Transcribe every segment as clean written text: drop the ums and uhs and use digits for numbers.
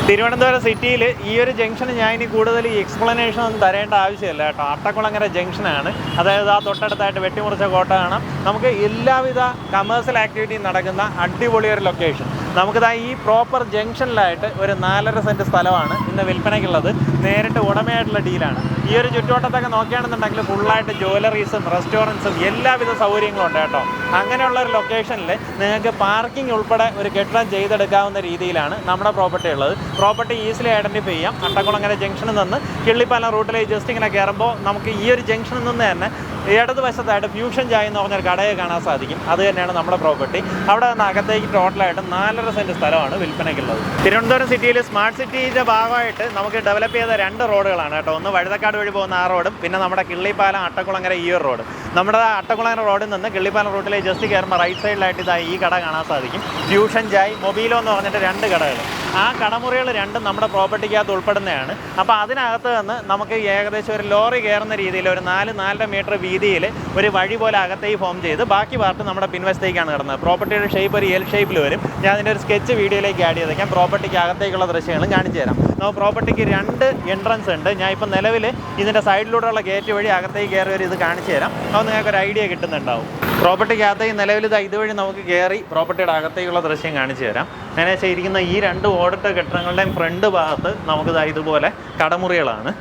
തിരുവനന്തപുരം സിറ്റിയിൽ ഈ ഒരു ജംഗ്ഷന് ഞാൻ ഇനി കൂടുതൽ ഈ എക്സ്പ്ലനേഷൻ ഒന്നും തരേണ്ട ആവശ്യമില്ല കേട്ടോ. അട്ടക്കുളങ്ങര ജംഗ്ഷനാണ്, അതായത് ആ തൊട്ടടുത്തായിട്ട് വെട്ടിമുറിച്ച കോട്ട കാണാം. നമുക്ക് എല്ലാവിധ കമേഴ്സ്യൽ ആക്ടിവിറ്റിയും നടക്കുന്ന അടിപൊളി ഒരു ലൊക്കേഷൻ. നമുക്കിതാ ഈ പ്രോപ്പർ ജംഗ്ഷനിലായിട്ട് ഒരു 4.5 സെൻറ്റ് സ്ഥലമാണ് ഇന്ന് വിൽപ്പനയ്ക്കുള്ളത്. നേരിട്ട് ഉടമയായിട്ടുള്ള ഡീലാണ്. ഈ ഒരു ചുറ്റുവട്ടത്തൊക്കെ നോക്കുകയാണെന്നുണ്ടെങ്കിൽ ഫുള്ളായിട്ട് ജ്വല്ലറീസും റെസ്റ്റോറൻറ്റ്സും എല്ലാവിധ സൗകര്യങ്ങളും ഉണ്ട് കേട്ടോ. അങ്ങനെയുള്ള ഒരു ലൊക്കേഷനിൽ നിങ്ങൾക്ക് പാർക്കിംഗ് ഉൾപ്പെടെ ഒരു കെട്ടിടം ചെയ്തെടുക്കാവുന്ന രീതിയിലാണ് നമ്മുടെ പ്രോപ്പർട്ടി ഉള്ളത്. പ്രോപ്പർട്ടി ഈസിലി ഐഡൻറ്റിഫൈ ചെയ്യാം. അട്ടക്കുളങ്ങര ജംഗ്ഷനിൽ നിന്ന് കിള്ളിപ്പാലം റൂട്ടിലേക്ക് ജസ്റ്റ് ഇങ്ങനെ കയറുമ്പോൾ നമുക്ക് ഈ ഒരു ജംഗ്ഷനിൽ നിന്ന് തന്നെ ഇടതുവശത്തായിട്ട് ഫ്യൂഷൻ ചായ എന്ന് പറഞ്ഞൊരു കടയെ കാണാൻ സാധിക്കും. അത് തന്നെയാണ് നമ്മുടെ പ്രോപ്പർട്ടി. അവിടെ നിന്ന് അകത്തേക്ക് ടോട്ടലായിട്ട് 4.5 സെൻറ്റ് സ്ഥലമാണ് വിൽപ്പനയ്ക്കുള്ളത്. തിരുവനന്തപുരം സിറ്റിയിൽ സ്മാർട്ട് സിറ്റിയുടെ ഭാഗമായിട്ട് നമുക്ക് ഡെവലപ്പ് ചെയ്ത 2 റോഡുകളാണ് കേട്ടോ. ഒന്ന് വഴുതക്കാട് വഴി പോകുന്ന ആ റോഡും പിന്നെ നമ്മുടെ കിള്ളിപ്പാലം അട്ടക്കുളങ്ങര ഈ ഒരു റോഡ്. നമ്മുടെ അട്ടക്കുളങ്ങര റോഡിൽ നിന്ന് കിള്ളിപ്പാലം റൂട്ടിലേക്ക് ജസ്റ്റ് കയറുമ്പോൾ റൈറ്റ് സൈഡിലായിട്ട് ഇതായി ഈ കട കാണാൻ സാധിക്കും. ഫ്യൂഷൻ ചായ്, മൊബൈലോ എന്ന് പറഞ്ഞിട്ട് 2 കടകൾ. ആ കടമുറികൾ രണ്ടും നമ്മുടെ പ്രോപ്പർട്ടിക്കകത്ത് ഉൾപ്പെടുന്നതാണ്. അപ്പോൾ അതിനകത്ത് നിന്ന് നമുക്ക് ഏകദേശം ഒരു ലോറി കയറുന്ന രീതിയിൽ ഒരു 4-4.5 മീറ്റർ വീതിയിൽ ഒരു വഴി പോലെ അകത്തേക്ക് ഫോം ചെയ്ത് ബാക്കി പാർട്ട് നമ്മുടെ പിൻവശത്തേക്കാണ് കിടന്നത്. പ്രോപ്പർട്ടിയുടെ ഷേപ്പ് ഒരു എൽ ഷേപ്പിൽ വരും. ഞാൻ അതിൻ്റെ ഒരു സ്കെച്ച് വീഡിയോയിലേക്ക് ആഡ് ചെയ്തേക്കാം. പ്രോപ്പർട്ടിക്ക് അകത്തേക്കുള്ള ദൃശ്യങ്ങളും കാണിച്ചു തരാം. നമുക്ക് പ്രോപ്പർട്ടിക്ക് 2 എൻട്രൻസ് ഉണ്ട്. ഞാൻ ഇപ്പോൾ നിലവിൽ ഇതിൻ്റെ സൈഡിലൂടെയുള്ള ഗേറ്റ് വഴി അകത്തേക്ക് കയറി ഒരു ഇത് കാണിച്ചു തരാം. അപ്പോൾ നിങ്ങൾക്കൊരു ഐഡിയ കിട്ടുന്നുണ്ടാവും. പ്രോപ്പർട്ടിക്കകത്തേക്ക് നിലവിൽ ഇതുവഴി നമുക്ക് കയറി പ്രോപ്പർട്ടിയുടെ അകത്തേക്കുള്ള ദൃശ്യം കാണിച്ചു തരാം. അങ്ങനെ ചെയ്തിരിക്കുന്ന ഈ 2 ഓടിട്ട കെട്ടിടങ്ങളുടെയും ഫ്രണ്ട് ഭാഗത്ത് നമുക്ക് ഇതുപോലെ കടമുറികളാണ്.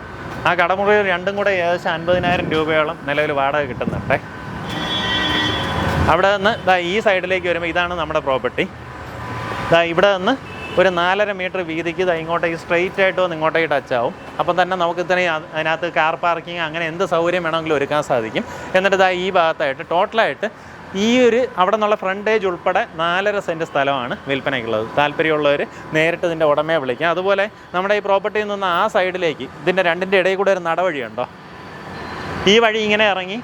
ആ കടമുറികൾ രണ്ടും കൂടെ ഏകദേശം 50,000 രൂപയോളം നിലവിൽ വാടക കിട്ടുന്നുണ്ട്. അവിടെ നിന്ന് ഈ സൈഡിലേക്ക് വരുമ്പോൾ ഇതാണ് നമ്മുടെ പ്രോപ്പർട്ടി. ഇവിടെ നിന്ന് ഒരു 4.5 മീറ്റർ വീതിക്ക് ഇങ്ങോട്ടേക്ക് സ്ട്രെയിറ്റ് ആയിട്ട് വന്ന് ഇങ്ങോട്ടേക്ക് ടച്ച് ആവും. അപ്പം തന്നെ നമുക്ക് ഇത്രയും അതിനകത്ത് കാർ പാർക്കിംഗ് അങ്ങനെ എന്ത് സൗകര്യം വേണമെങ്കിലും ഒരുക്കാൻ സാധിക്കും. എന്നിട്ട് ഈ ഭാഗത്തായിട്ട് ടോട്ടലായിട്ട് ഈ ഒരു അവിടെ നിന്നുള്ള ഫ്രണ്ടേജ് ഉൾപ്പെടെ 4.5 സെൻറ്റ് സ്ഥലമാണ് വിൽപ്പനയ്ക്കുള്ളത്. താല്പര്യമുള്ളവർ നേരിട്ട് ഇതിൻ്റെ ഉടമയെ വിളിക്കാം. അതുപോലെ നമ്മുടെ ഈ പ്രോപ്പർട്ടിയിൽ നിന്ന് ആ സൈഡിലേക്ക് ഇതിൻ്റെ രണ്ടിൻ്റെ ഇടയിൽ കൂടെ ഒരു നടവഴിയുണ്ടോ, ഈ വഴി ഇങ്ങനെ ഇറങ്ങി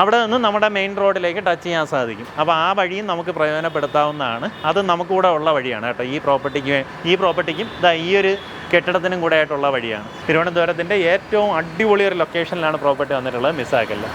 അവിടെ നിന്ന് നമ്മുടെ മെയിൻ റോഡിലേക്ക് ടച്ച് ചെയ്യാൻ സാധിക്കും. അപ്പോൾ ആ വഴിയും നമുക്ക് പ്രയോജനപ്പെടുത്താവുന്നതാണ്. അത് നമുക്കിവിടെ ഉള്ള വഴിയാണ് കേട്ടോ. ഈ പ്രോപ്പർട്ടിക്കും ഈ ഒരു കെട്ടിടത്തിനും കൂടെ ആയിട്ടുള്ള വഴിയാണ്. തിരുവനന്തപുരത്തിൻ്റെ ഏറ്റവും അടിപൊളി ഒരു ലൊക്കേഷനിലാണ് പ്രോപ്പർട്ടി വന്നിട്ടുള്ളത്. മിസ്സാക്കില്ല.